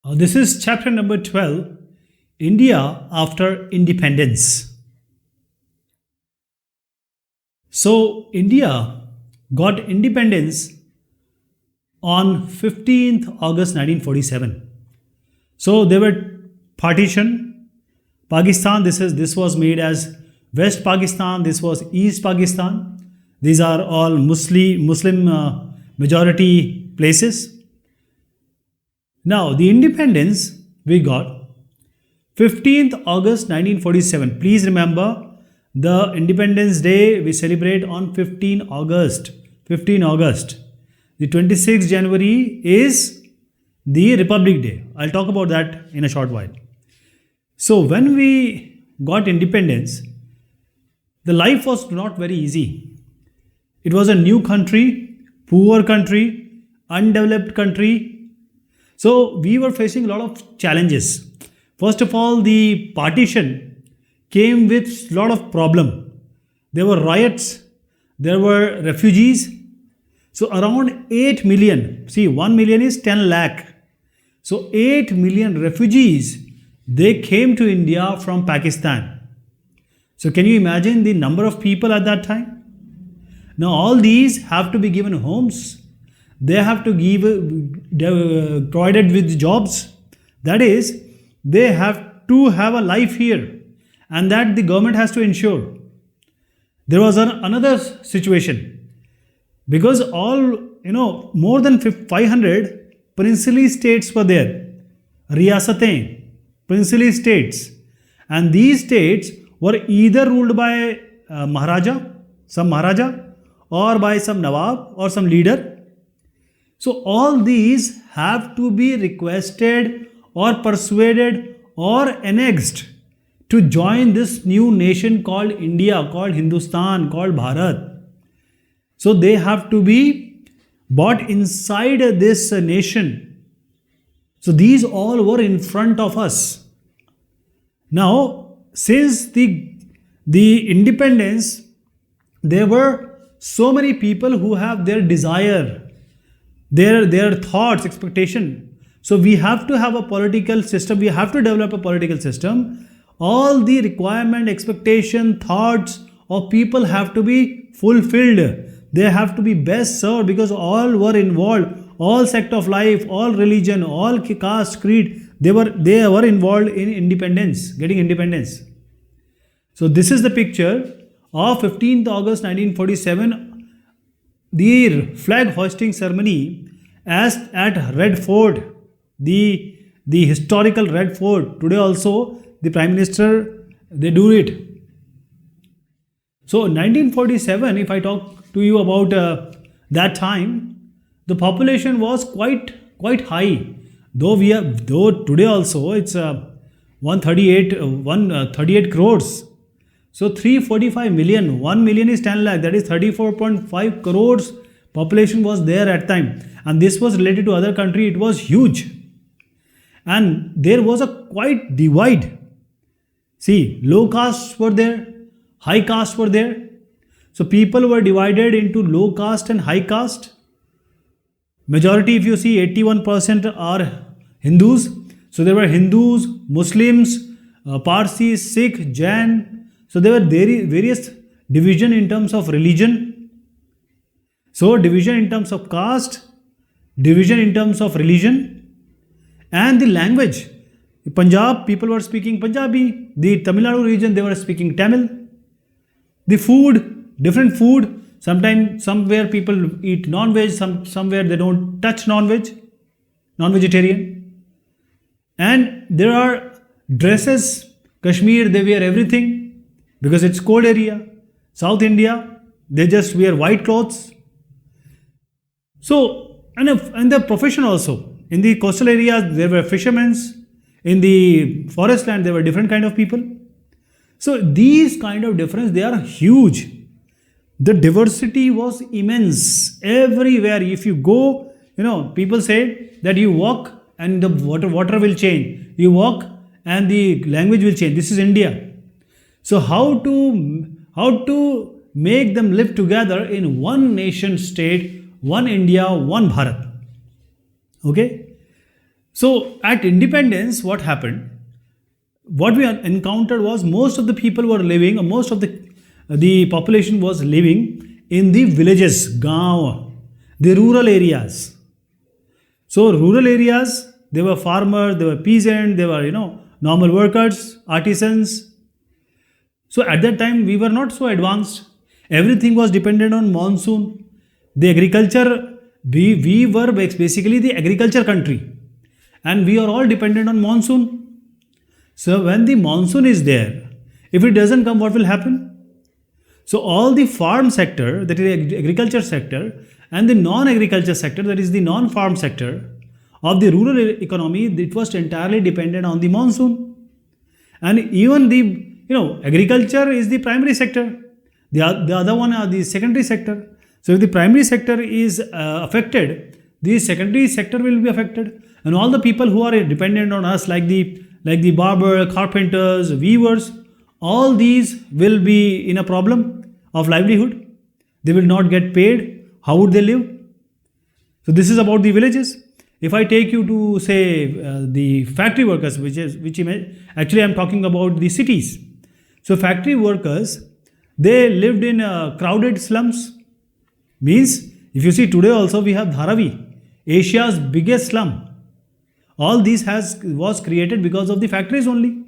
This is chapter number 12, India after independence. So, India got independence on 15th August 1947. So, there were partition. Pakistan, this was made as West Pakistan, this was East Pakistan. These are all Muslim majority places. Now, the independence we got 15th August 1947. Please remember the Independence Day we celebrate on 15 August. 15 August. The 26th January is the Republic Day. I'll talk about that in a short while. So, when we got independence, the life was not very easy. It was a new country, poor country, undeveloped country. So we were facing a lot of challenges. First of all, the partition came with a lot of problem. There were riots, there were refugees. So around 8 million, see 1 million is 10 lakh. So 8 million refugees, they came to India from Pakistan. So can you imagine the number of people at that time? Now all these have to be given homes. They have to give provided with jobs. That is, they have to have a life here, and that the government has to ensure. There was another situation because more than 500 princely states were there, riyasatein, princely states, and these states were either ruled by some Maharaja, or by some Nawab or some leader. So all these have to be requested or persuaded or annexed to join this new nation called India, called Hindustan, called Bharat. So they have to be brought inside this nation. So these all were in front of us. Now, since the independence, there were so many people who have their desire, their thoughts, expectation. So we have to have a political system, we have to develop a political system. All the requirement, expectation, thoughts of people have to be fulfilled. They have to be best served because all were involved, all sect of life, all religion, all caste, creed, they were involved in independence, getting independence. So this is the picture of 15th August 1947, the flag hoisting ceremony as at Red Fort, the historical Red Fort. Today also the Prime Minister, they do it. So 1947, if I talk to you about that time, the population was quite high. Though today also it's 138 crores. So 345 million, 1 million is 10 lakh, that is 34.5 crores population was there at time. And this was related to other country, it was huge. And there was a quite divide. See, low castes were there, high castes were there. So people were divided into low caste and high caste. Majority, if you see, 81% are Hindus. So there were Hindus, Muslims, Parsis, Sikh, Jain. So there were various division in terms of religion. So division in terms of caste, division in terms of religion, and the language. In Punjab, people were speaking Punjabi. The Tamil Nadu region, they were speaking Tamil. The food, different food. Sometimes, somewhere people eat non-veg, somewhere they don't touch non-veg, non-vegetarian. And there are dresses. Kashmir, they wear everything because it's cold area. South India, they just wear white clothes. So, and the profession also. In the coastal areas, there were fishermen. In the forest land, there were different kind of people. So, these kind of difference, they are huge. The diversity was immense. Everywhere, if you go, people say that you walk and the water will change. You walk and the language will change. This is India. So how to make them live together in one nation state, one India, one Bharat. Okay. So at independence, what happened? What we encountered was most of the people were living, or most of the population was living in the villages, gaon, the rural areas. So rural areas, they were farmers, they were peasants, they were normal workers, artisans. So at that time we were not so advanced. Everything was dependent on monsoon. The agriculture, we were basically the agriculture country, and we are all dependent on monsoon. So when the monsoon is there, if it doesn't come, what will happen? So all the farm sector, that is the agriculture sector, and the non-agriculture sector, that is the non-farm sector of the rural economy, it was entirely dependent on the monsoon. And even the agriculture is the primary sector. The other one are the secondary sector. So if the primary sector is affected, the secondary sector will be affected, and all the people who are dependent on us, like the barber, carpenters, weavers, all these will be in a problem of livelihood. They will not get paid. How would they live? So this is about the villages. If I take you to say the factory workers, actually I'm talking about the cities. So factory workers, they lived in crowded slums. Means if you see today also we have Dharavi, Asia's biggest slum. All this was created because of the factories only.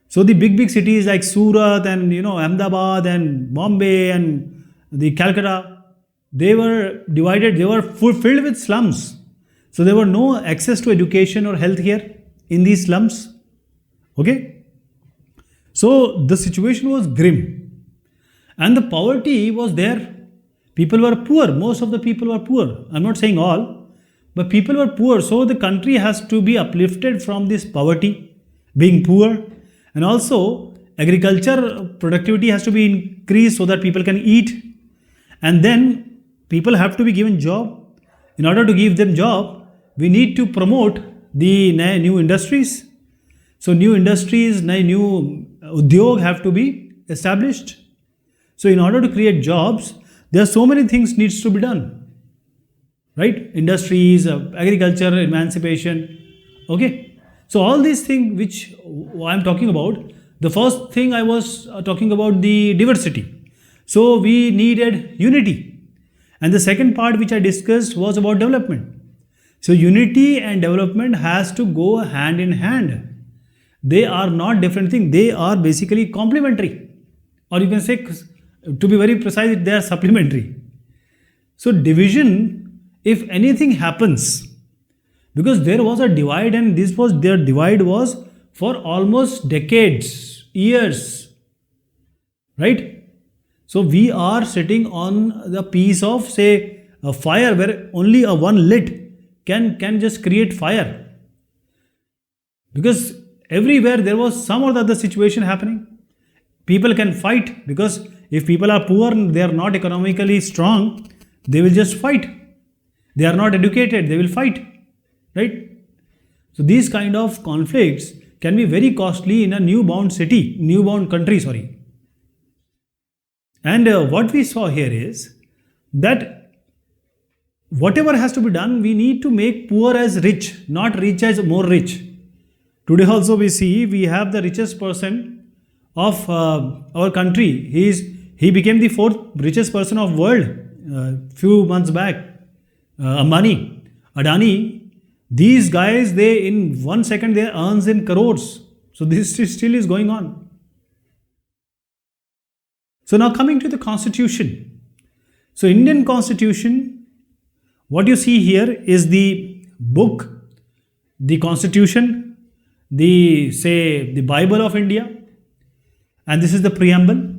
So the big cities like Surat and Ahmedabad and Bombay and the Calcutta, they were divided. They were filled with slums. So there were no access to education or health care in these slums. Okay. So the situation was grim, and the poverty was there. People were poor. Most of the people were poor. I'm not saying all, but people were poor. So the country has to be uplifted from this poverty, being poor, and also agriculture productivity has to be increased so that people can eat, and then people have to be given job. In order to give them job, we need to promote the new industries. So new industries, new udyog have to be established. So in order to create jobs, there are so many things needs to be done, right? Industries, agriculture, emancipation. Okay. So all these things which I'm talking about, the first thing I was talking about the diversity. So we needed unity. And the second part which I discussed was about development. So unity and development has to go hand in hand. They are not different things. They are basically complementary. Or you can say, to be very precise, they are supplementary. So division, if anything happens, because there was a divide, and their divide was for almost decades, years, right? So we are sitting on the piece of, say, a fire where only a one lit can just create fire. Because everywhere there was some or the other situation happening. People can fight, because if people are poor, they are not economically strong, they will just fight. They are not educated, they will fight, right? So these kind of conflicts can be very costly in a newborn country, sorry. And what we saw here is that whatever has to be done, we need to make poor as rich, not rich as more rich. Today also we have the richest person of our country. He became the fourth richest person of world few months back. Ambani, Adani, these guys, they in 1 second they earns in crores. So this still is going on. So now coming to the constitution. So Indian constitution, what you see here is the book, the constitution, the Bible of India, and this is the preamble.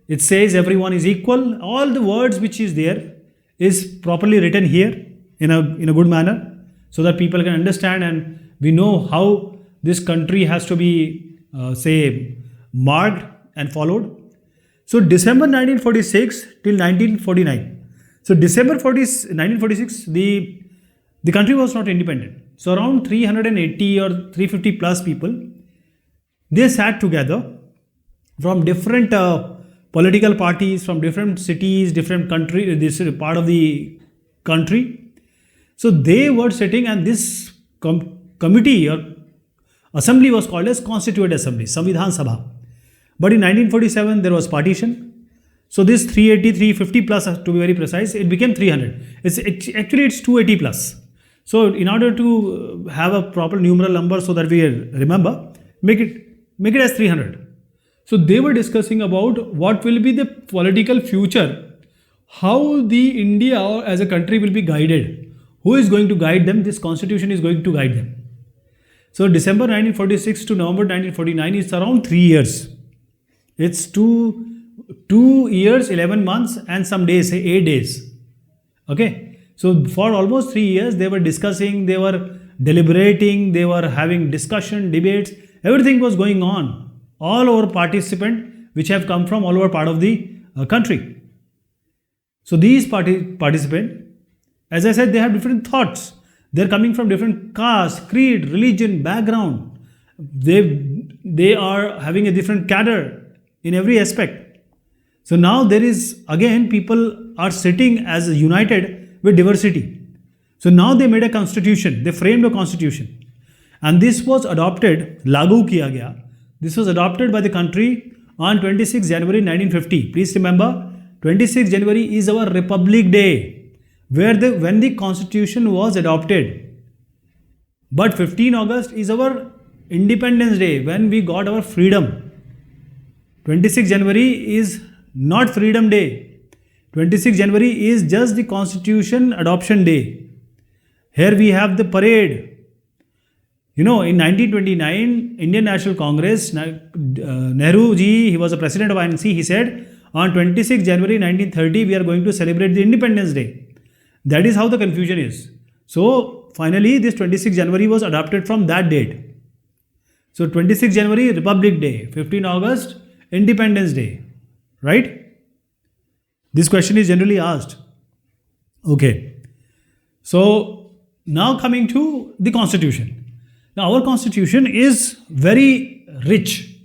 It says everyone is equal. All the words which is there is properly written here in a good manner, so that people can understand and we know how this country has to be marked and followed. So December 1946 till 1949. So December 1946, the country was not independent. So around 380 or 350 plus people, they sat together from different political parties, from different cities, different country, this is part of the country. So they were sitting, and this committee or assembly was called as Constituent Assembly, Samvidhan Sabha. But in 1947, there was partition. So this 380, 350 plus, to be very precise, it became 300. Actually, it's 280 plus. So in order to have a proper numeral number so that we remember, make it as 300. So they were discussing about what will be the political future, how the India as a country will be guided. Who is going to guide them? This constitution is going to guide them. So December 1946 to November 1949 is around 3 years. It's 2 years, 11 months and some days, say 8 days. Okay. So for almost 3 years, they were discussing, they were deliberating, they were having discussion, debates, everything was going on. All over participants which have come from all over part of the country. So these participants, as I said, they have different thoughts. They're coming from different caste, creed, religion, background. They are having a different cadre in every aspect. So now there is, again, people are sitting as united with diversity. So now they made a constitution, they framed a constitution. And this was adopted, lagu kiya gaya. This was adopted by the country on 26 January 1950. Please remember, 26 January is our Republic Day, when the constitution was adopted. But 15 August is our Independence Day, when we got our freedom. 26 January is not Freedom Day. 26 January is just the Constitution Adoption Day. Here we have the parade. You know, in 1929, Indian National Congress, Nehru ji, he was the president of INC, he said, on 26 January 1930, we are going to celebrate the Independence Day. That is how the confusion is. So, finally, this 26 January was adopted from that date. So, 26 January, Republic Day, 15 August, Independence Day, right? This question is generally asked. Okay. So, now coming to the Constitution. Now, our Constitution is very rich.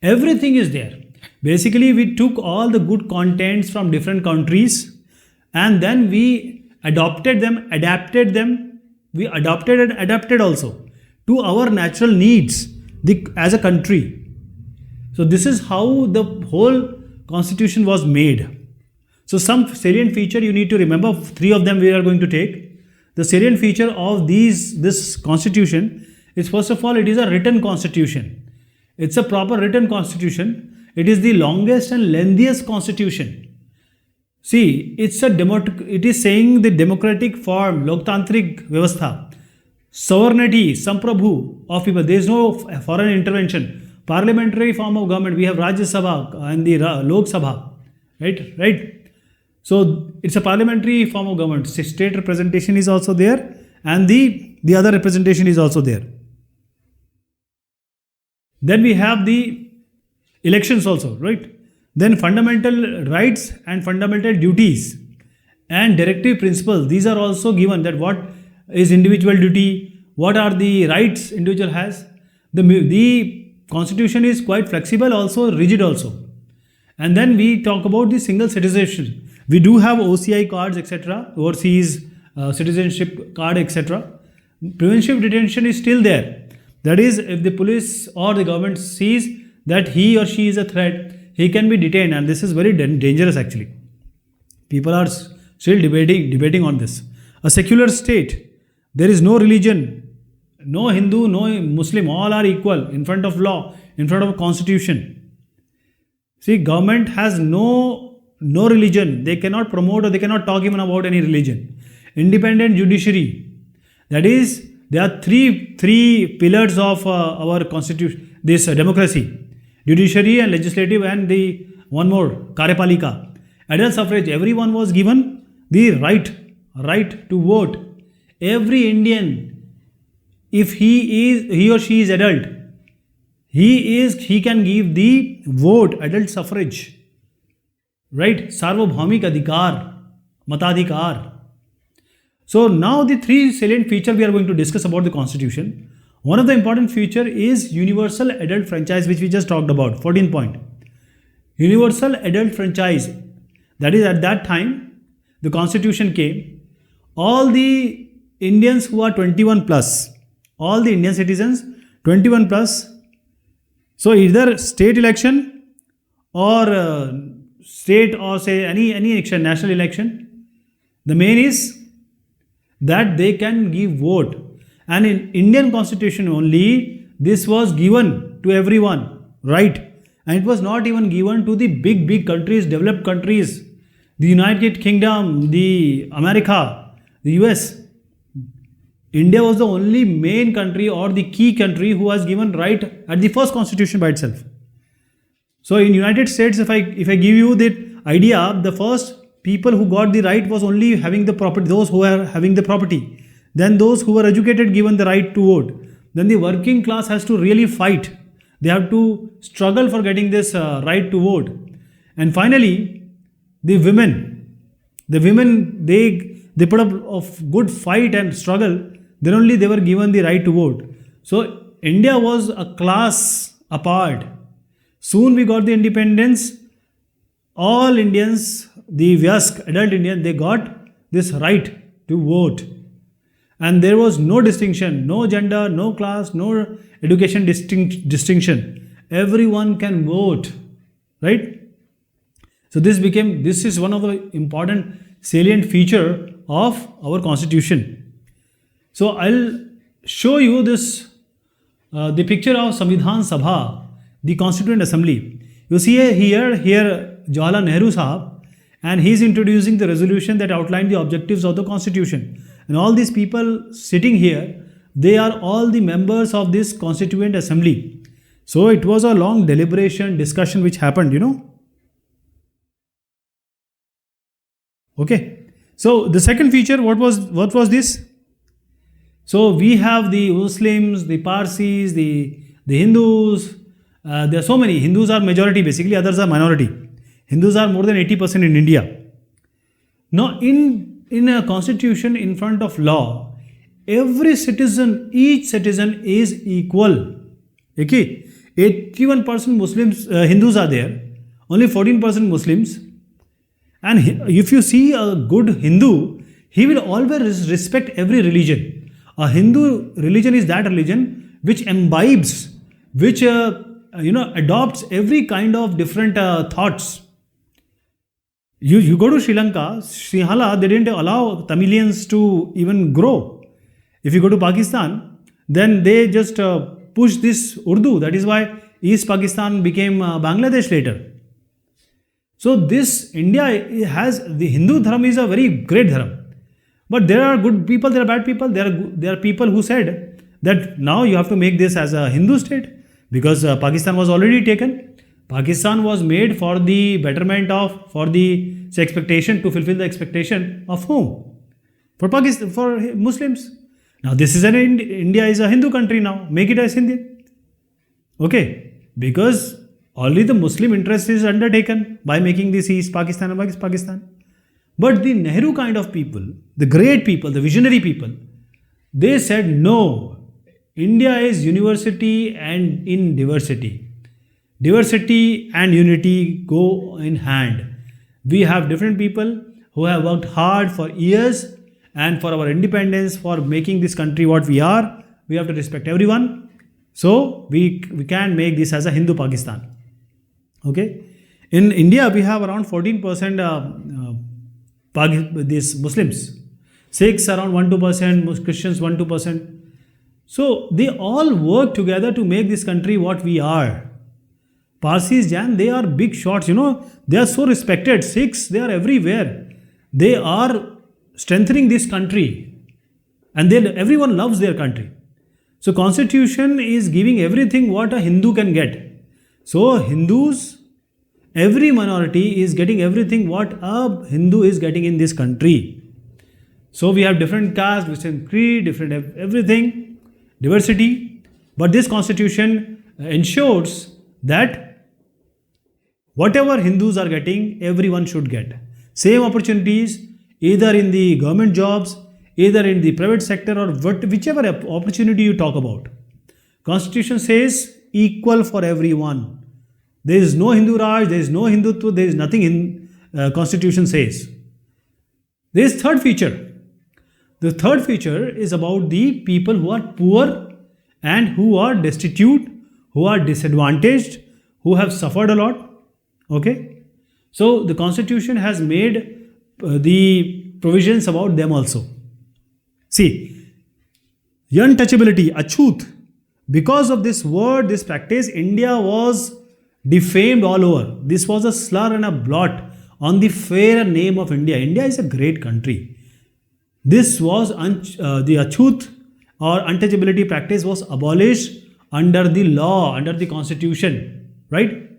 Everything is there. Basically, we took all the good contents from different countries and then we adopted them, adapted them. We adopted and adapted also to our natural needs as a country. So, this is how the whole Constitution was made. So, some salient feature you need to remember, 3 of them we are going to take. The salient feature of this Constitution is, first of all, it is a written Constitution. It's a proper written Constitution. It is the longest and lengthiest Constitution. See, it is saying the democratic form, Loktantrik Vyavastha, sovereignty, Samprabhu of people. There is no foreign intervention. Parliamentary form of government. We have Rajya Sabha and the Lok Sabha. Right? So, it's a parliamentary form of government. State representation is also there and the other representation is also there. Then we have the elections also, right? Then fundamental rights and fundamental duties and directive principles. These are also given, that what is individual duty, what are the rights individual has. The Constitution is quite flexible also, rigid also. And then we talk about the single citizenship. We do have OCI cards, etc., overseas citizenship card, etc. Preventive detention is still there. That is, if the police or the government sees that he or she is a threat, he can be detained, and this is very dangerous actually. People are still debating on this. A secular state, there is no religion, no Hindu, no Muslim, all are equal in front of law, in front of a constitution. See, government has no religion. They cannot promote or they cannot talk even about any religion. Independent judiciary, that is, there are three pillars of our constitution, this democracy: judiciary and legislative, and the one more, Karyapalika. Adult suffrage, everyone was given the right to vote. Every Indian, if he or she is adult, he can give the vote, adult suffrage, right? Sarvabhaumik adhikar, matadhikar. So now the 3 salient features we are going to discuss about the Constitution. One of the important feature is universal adult franchise, which we just talked about, 14th point. Universal adult franchise, that is, at that time the Constitution came, all the Indians who are 21 plus, all the Indian citizens 21 plus. So either state election or state or say any election, national election, the main is that they can give vote. And in Indian constitution only, this was given to everyone, right? And it was not even given to the big countries, developed countries, the United Kingdom, the America, the US. India was the only main country or the key country who was given right at the first constitution by itself. So in United States, if I give you the idea, the first people who got the right was only having the property, those who were having the property. Then those who were educated given the right to vote. Then the working class has to really fight. They have to struggle for getting this right to vote. And finally, the women, they put up of good fight and struggle. Then only they were given the right to vote. So India was a class apart. Soon we got the independence. All Indians, the Vyask, adult Indians, they got this right to vote. And there was no distinction, no gender, no class, no education distinction. Everyone can vote, right? So this is one of the important salient feature of our constitution. So I'll show you this, the picture of Samvidhan Sabha, the Constituent Assembly. You see here Jawaharlal Nehru Sahab, and he is introducing the resolution that outlined the objectives of the constitution. And all these people sitting here, they are all the members of this Constituent Assembly. So it was a long deliberation, discussion which happened, Okay. So the second feature, what was this? So we have the Muslims, the Parsis, the Hindus. There are so many. Hindus are majority basically, others are minority. Hindus are more than 80% in India. Now in a constitution, in front of law, each citizen is equal. Okay? 81% Muslims, Hindus are there, only 14% Muslims. And if you see a good Hindu, he will always respect every religion. A Hindu religion is that religion which imbibes, which adopts every kind of different thoughts. You go to Sri Lanka, Sinhala, they didn't allow Tamilians to even grow. If you go to Pakistan, then they just push this Urdu. That is why East Pakistan became Bangladesh later. So this India has, the Hindu dharma is a very great dharma. But there are good people, there are bad people. There are people who said that now you have to make this as a Hindu state because Pakistan was already taken. Pakistan was made for the betterment of, for the expectation, to fulfill the expectation of whom? For Pakistan, for Muslims. Now this is India is a Hindu country now. Make it as Indian. Okay. Because only the Muslim interest is undertaken by making this East Pakistan and West Pakistan. But the Nehru kind of people, the great people, the visionary people, they said no, India is university and in diversity. Diversity and unity go in hand. We have different people who have worked hard for years and for our independence, for making this country what we are. We have to respect everyone. So we can make this as a Hindu Pakistan. Okay. In India, we have around 14% these Muslims. Sikhs around 1-2%, Christians 1-2%. So they all work together to make this country what we are. Parsis, Jain, they are big shots, they are so respected. Sikhs, they are everywhere. They are strengthening this country. And everyone loves their country. So constitution is giving everything what a Hindu can get. So Hindus, every minority is getting everything what a Hindu is getting in this country. So we have different castes, different creed, different everything, diversity. But this constitution ensures that whatever Hindus are getting, everyone should get. Same opportunities, either in the government jobs, either in the private sector, or whichever opportunity you talk about. Constitution says equal for everyone. There is no Hindu Raj, there is no Hindutva, there is nothing in Constitution says. There is third feature. The third feature is about the people who are poor and who are destitute, who are disadvantaged, who have suffered a lot. Okay, so the constitution has made the provisions about them also. See, untouchability, achut. Because of this word, this practice, India was defamed all over. This was a slur and a blot on the fair name of India. India is a great country. This was the achut or untouchability practice was abolished under the law, under the constitution, right?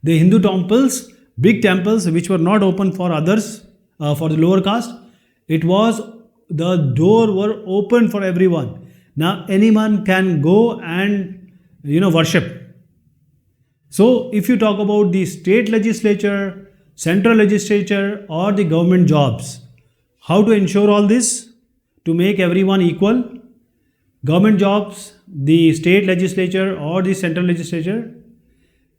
The Hindu temples, big temples which were not open for others, for the lower caste, it was the door were open for everyone. Now anyone can go and worship. So if you talk about the state legislature, central legislature, or the government jobs, how to ensure all this? To make everyone equal. Government jobs, the state legislature or the central legislature,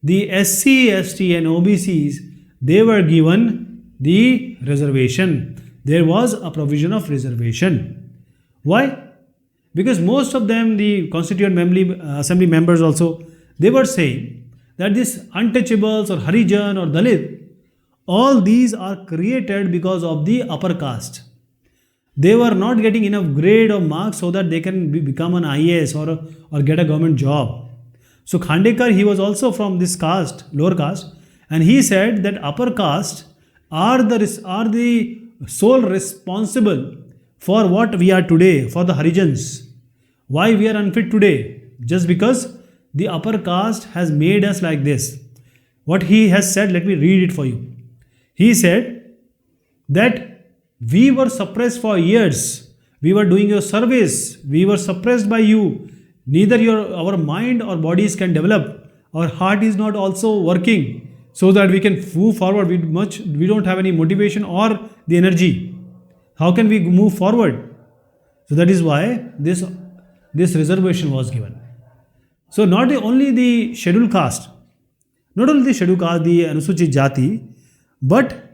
the SC, ST and OBCs, they were given the reservation. There was a provision of reservation. Why? Because most of them, the constituent assembly members also, they were saying that these untouchables or Harijan or Dalit, all these are created because of the upper caste. They were not getting enough grade or marks so that they can become an IAS or get a government job. So Khandekar, he was also from this caste, lower caste, and he said that upper caste are the sole responsible for what we are today, for the Harijans. Why we are unfit today? Just because the upper caste has made us like this. What he has said, let me read it for you. He said that we were suppressed for years. We were doing your service. We were suppressed by you. Neither our mind or bodies can develop. Our heart is not also working so that we can move forward. We don't have any motivation or the energy. How can we move forward? So that is why this reservation was given. So not only the scheduled caste, the Anusuchit Jati, but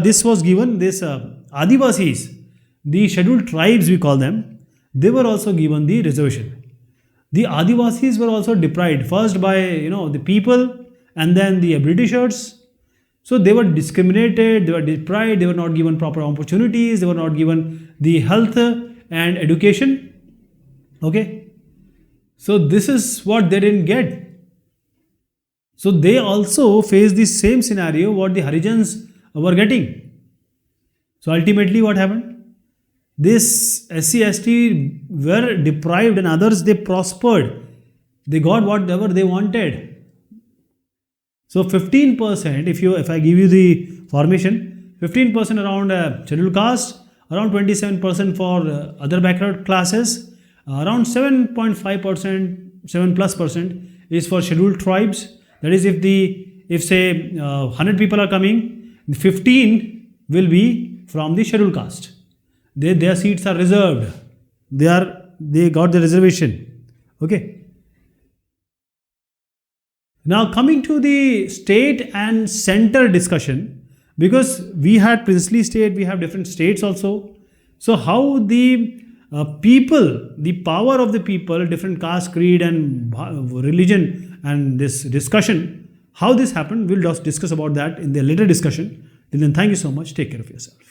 this was given, this Adivasis, the scheduled tribes we call them, they were also given the reservation. The Adivasis were also deprived, first by the people and then the Britishers. So they were discriminated, they were deprived, they were not given proper opportunities, they were not given the health and education. Okay. So this is what they didn't get. So they also faced the same scenario what the Harijans were getting. So ultimately what happened? This SC, ST were deprived and others, they prospered. They got whatever they wanted. So 15%, if I give you the formation, 15% around scheduled caste, around 27% for other backward classes, around 7.5%, 7+% is for scheduled tribes. That is, if say 100 people are coming, 15 will be from the scheduled caste. Their seats are reserved. They got the reservation. Okay. Now coming to the state and center discussion, because we had princely state, we have different states also. So how the people, the power of the people, different caste, creed and religion and this discussion, how this happened, we'll just discuss about that in the later discussion. Till then, thank you so much. Take care of yourself.